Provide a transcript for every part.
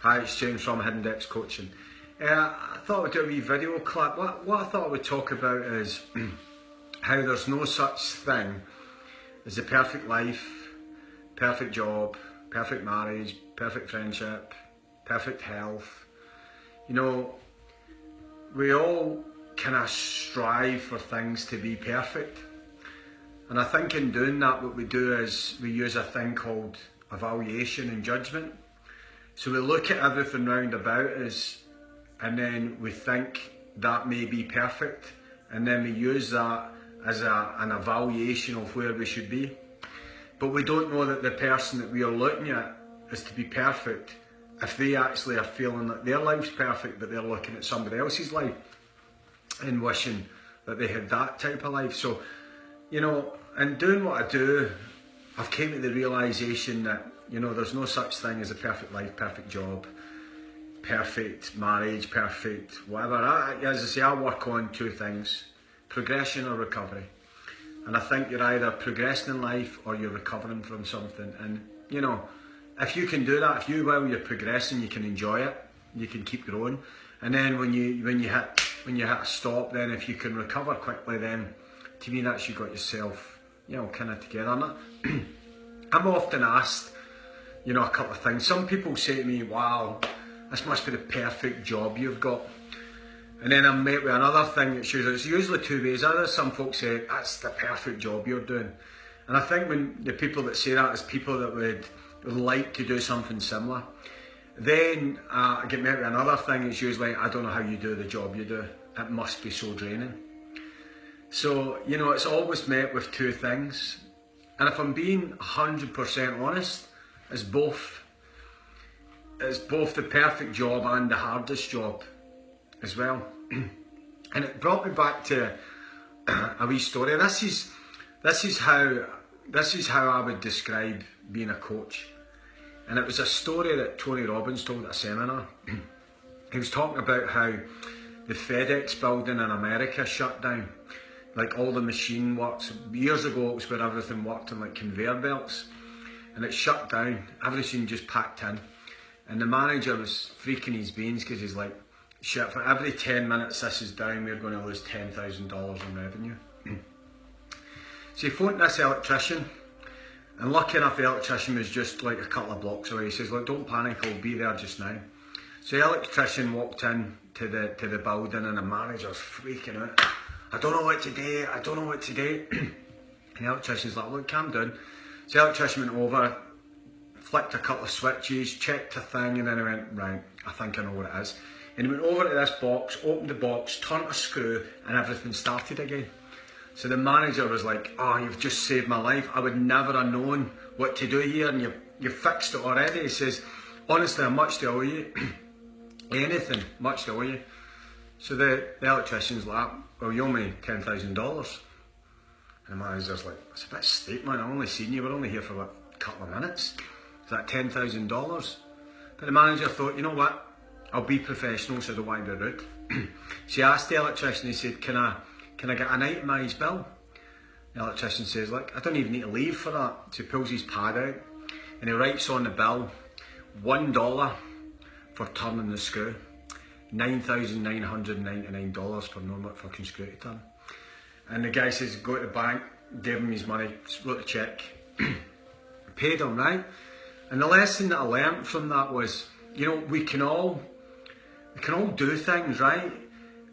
Hi, it's James from Hidden Depths Coaching. I thought I'd do a wee video clip. What I thought I would talk about is how there's no such thing as a perfect life, perfect job, perfect marriage, perfect friendship, perfect health. You know, we all kind of strive for things to be perfect. And I think in doing that, what we do is we use a thing called evaluation and judgment. So we look at everything round about us and then we think that may be perfect, and then we use that as an evaluation of where we should be. But we don't know that the person that we are looking at is to be perfect if they actually are feeling that their life's perfect, but they're looking at somebody else's life and wishing that they had that type of life. So, you know, in doing what I do, I've came to the realisation that, you know, there's no such thing as a perfect life, perfect job, perfect marriage, perfect whatever. As I say, I work on two things: progression or recovery. And I think you're either progressing in life or you're recovering from something. And, you know, if you can do that, while you're progressing, you can enjoy it, you can keep growing. And then when you hit a stop, then if you can recover quickly, then to me that's you got yourself, you know, kind of together. And I'm often asked, you know, a couple of things. Some people say to me, wow, this must be the perfect job you've got. And then I'm met with another thing that's usually two ways. Either some folks say, that's the perfect job you're doing. And I think when the people that say that is people that would like to do something similar. Then I get met with another thing that's usually, I don't know how you do the job you do. It must be so draining. So, you know, it's always met with two things. And if I'm being 100% honest, it's both. It's both the perfect job and the hardest job as well. And it brought me back to a wee story. This is how I would describe being a coach. And it was a story that Tony Robbins told at a seminar. He was talking about how the FedEx building in America shut down. Like all the machine works. Years ago it was where everything worked on like conveyor belts. And it shut down, everything just packed in. And the manager was freaking his beans because he's like, shit, for every 10 minutes this is down, we're going to lose $10,000 in revenue. So he phoned this electrician, and lucky enough the electrician was just like a couple of blocks away. He says, look, don't panic, I'll be there just now. So the electrician walked in to the building, and the manager's freaking out. I don't know what to do, I don't know what to do. And the electrician's like, look, calm down. So the electrician went over, flicked a couple of switches, checked a thing, and then he went, right, I think I know what it is. And he went over to this box, opened the box, turned a screw, and everything started again. So the manager was like, oh, you've just saved my life. I would never have known what to do here, and you've fixed it already. He says, honestly, I'm much to owe you. Anything, much to owe you. So the electrician's like, well, you owe me $10,000. And the manager's like, it's a bit steep, man. I've only seen you. We're only here for about a couple of minutes. Is that $10,000? But the manager thought, you know what? I'll be professional, so I don't want to be rude. So he asked the electrician, he said, can I get an itemised bill? The electrician says, look, I don't even need to leave for that. So he pulls his pad out and he writes on the bill, $1 for turning the screw, $9,999 for no fucking screw to turn. And the guy says, go to the bank, gave him his money, wrote a cheque, paid him, right? And the lesson that I learned from that was, you know, we can all do things, right?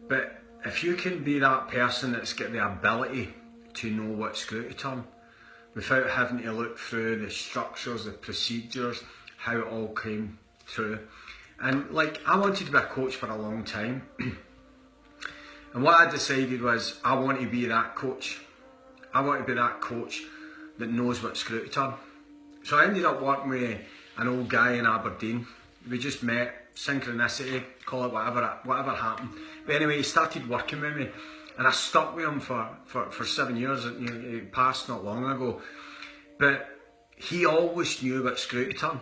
But if you can be that person that's got the ability to know what screw to turn without having to look through the structures, the procedures, how it all came through. And like, I wanted to be a coach for a long time. And what I decided was, I want to be that coach. I want to be that coach that knows what screw to turn. So I ended up working with an old guy in Aberdeen. We just met, synchronicity, call it whatever happened. But anyway, he started working with me, and I stuck with him for 7 years. You know, he passed not long ago. But he always knew what screw to turn.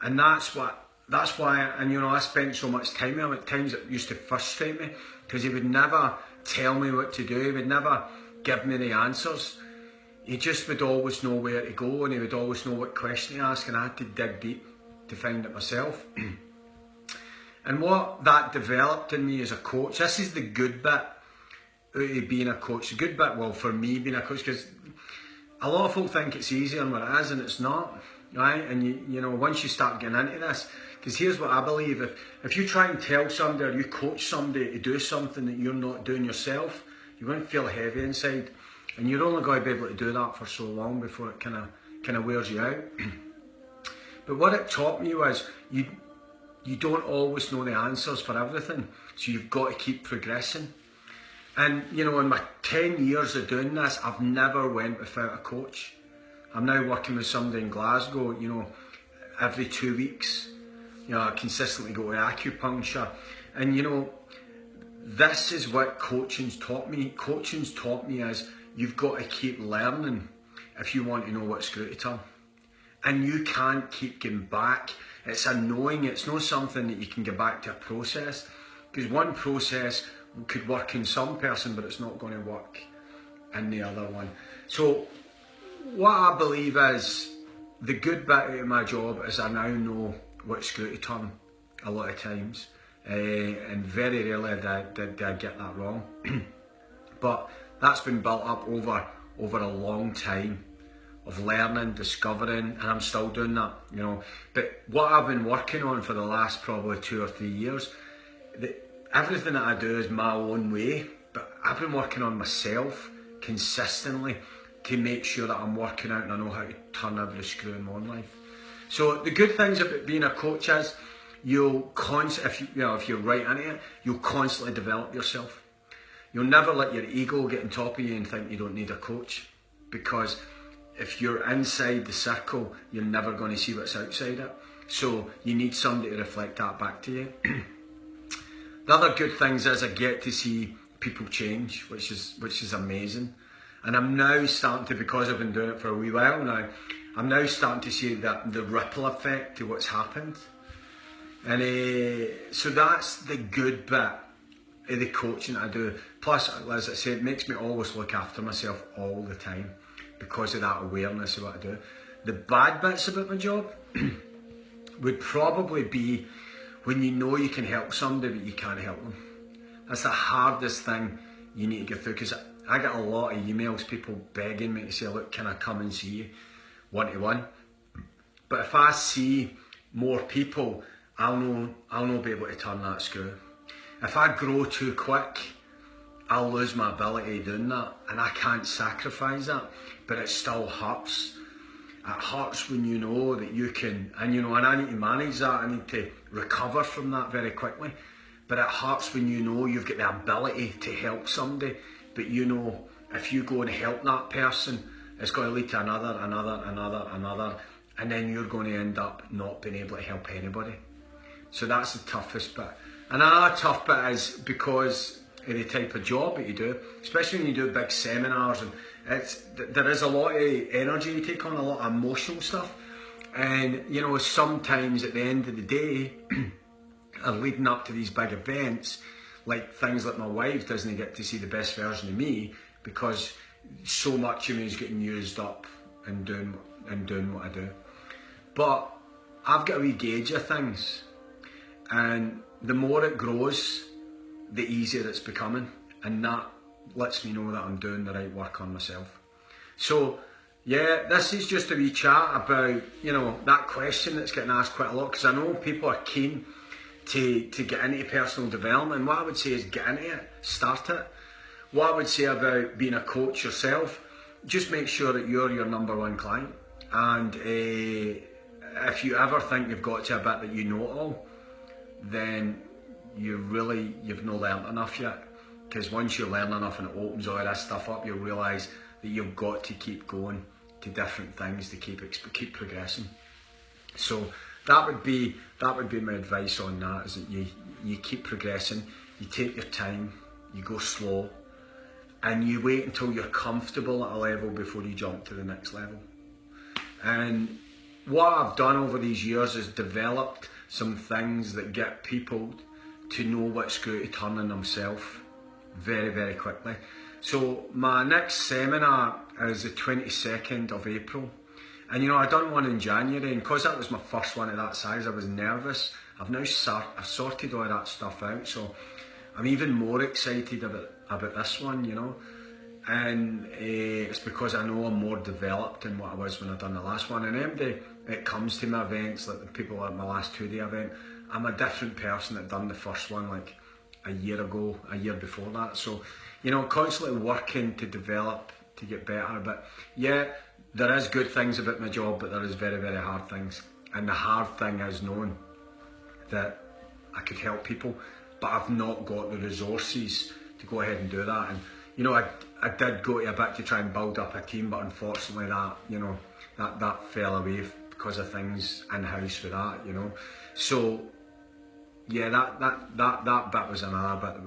And that's why, and you know, I spent so much time with him. At times it used to frustrate me, because he would never tell me what to do, he would never give me the answers. He just would always know where to go, and he would always know what question to ask, and I had to dig deep to find it myself. And what that developed in me as a coach, this is the good bit of being a coach. The good bit, well, for me being a coach, because a lot of folk think it's easier than what it is, and it's not, right? And you know, once you start getting into this, because here's what I believe, if you try and tell somebody or you coach somebody to do something that you're not doing yourself, you're going to feel heavy inside, and you're only going to be able to do that for so long before it kind of wears you out. But what it taught me was you don't always know the answers for everything, so you've got to keep progressing. And you know, in my 10 years of doing this, I've never went without a coach. I'm now working with somebody in Glasgow, you know, every 2 weeks. You know, I consistently go to acupuncture. And you know, this is what coaching's taught me. Coaching's taught me is you've got to keep learning if you want to know what screw to turn. And you can't keep getting back. It's annoying. It's not something that you can get back to a process, because one process could work in some person, but it's not going to work in the other one. So what I believe is the good bit of my job is I now know what screw to turn a lot of times, and very rarely did I get that wrong. But that's been built up over a long time of learning, discovering, and I'm still doing that, you know. But what I've been working on for the last probably 2 or 3 years, everything that I do is my own way, but I've been working on myself consistently to make sure that I'm working out and I know how to turn every screw in my own life. So the good things about being a coach is if you're right into it, you'll constantly develop yourself. You'll never let your ego get on top of you and think you don't need a coach, because if you're inside the circle, you're never going to see what's outside it. So you need somebody to reflect that back to you. The other good things is I get to see people change, which is amazing. And I'm now starting to, because I've been doing it for a wee while now, I'm now starting to see that the ripple effect to what's happened. And so that's the good bit of the coaching I do. Plus, as I said, it makes me always look after myself all the time, because of that awareness of what I do. The bad bits about my job would probably be when you know you can help somebody but you can't help them. That's the hardest thing you need to get through, because I get a lot of emails, people begging me to say, look, can I come and see you one-to-one? But if I see more people, I'll not be able to turn that screw. If I grow too quick, I'll lose my ability doing that, and I can't sacrifice that, but it still hurts. It hurts when you know that you can, and I need to manage that, I need to recover from that very quickly, but it hurts when you know you've got the ability to help somebody, but you know if you go and help that person, it's going to lead to another, and then you're going to end up not being able to help anybody. So that's the toughest bit. And another tough bit is because of the type of job that you do, especially when you do big seminars, and there is a lot of energy you take on, a lot of emotional stuff, and sometimes at the end of the day and leading up to these big events, like things like my wife doesn't get to see the best version of me because so much of me is getting used up and doing what I do. But I've got a wee gauge of things, and the more it grows, the easier it's becoming, and that lets me know that I'm doing the right work on myself. So yeah, this is just a wee chat about that question that's getting asked quite a lot, because I know people are keen to get into personal development. What I would say is get into it, start it. What I would say about being a coach yourself, just make sure that you're your number one client, and if you ever think you've got to a bit that you know it all, then you've not learned enough yet. Because once you learn enough and it opens all that stuff up, you'll realise that you've got to keep going to different things to keep progressing. So that would be my advice on that, is that you keep progressing, you take your time, you go slow, and you wait until you're comfortable at a level before you jump to the next level. And what I've done over these years is developed some things that get people to know what screw to turn in themselves very, very quickly. So my next seminar is the 22nd of April, And you know, I done one in January, and because that was my first one of that size, I was nervous. I've now sorted all that stuff out, so I'm even more excited about this one, you know. And it's because I know I'm more developed than what I was when I done the last one. And every day it comes to my events, like the people at my last 2-day event, I'm a different person that done the first one like a year ago, a year before that. So, you know, constantly working to develop, to get better. But yeah, there is good things about my job, but there is very, very hard things. And the hard thing is knowing that I could help people, but I've not got the resources to go ahead and do that. And you know, I did go to a bit to try and build up a team, but unfortunately that, you know, that fell away because of things in-house for that, you know. So yeah, that bit was another bit that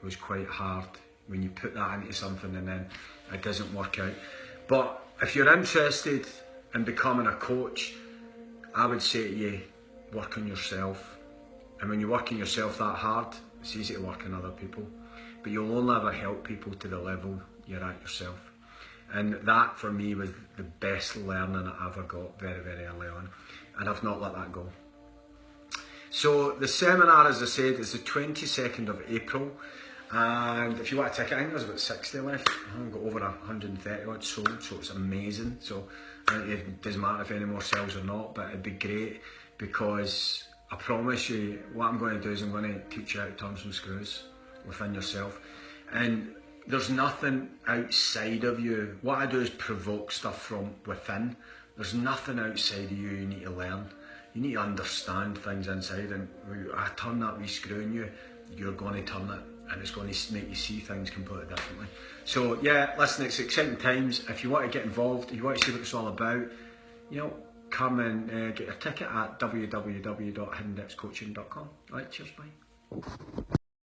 was quite hard when you put that into something and then it doesn't work out. But if you're interested in becoming a coach, I would say to you, work on yourself. And when you work on yourself that hard, it's easy to work on other people. But you'll only ever help people to the level you're at yourself. And that for me was the best learning I ever got very, very early on. And I've not let that go. So the seminar, as I said, is the 22nd of April. And if you want a ticket, I think there's about 60 left. I've got over 130 odd sold, so it's amazing. So it doesn't matter if any more sells or not, but it'd be great because I promise you, what I'm going to do is I'm going to teach you how to turn some screws within yourself. And there's nothing outside of you. What I do is provoke stuff from within. There's nothing outside of you need to learn. You need to understand things inside, and when I turn that wee screw in you, you're going to turn it, and it's going to make you see things completely differently. So yeah, listen, it's exciting times. If you want to get involved, if you want to see what it's all about, you know, come and get your ticket at www.hiddendepthscoaching.com. Right, cheers, bye.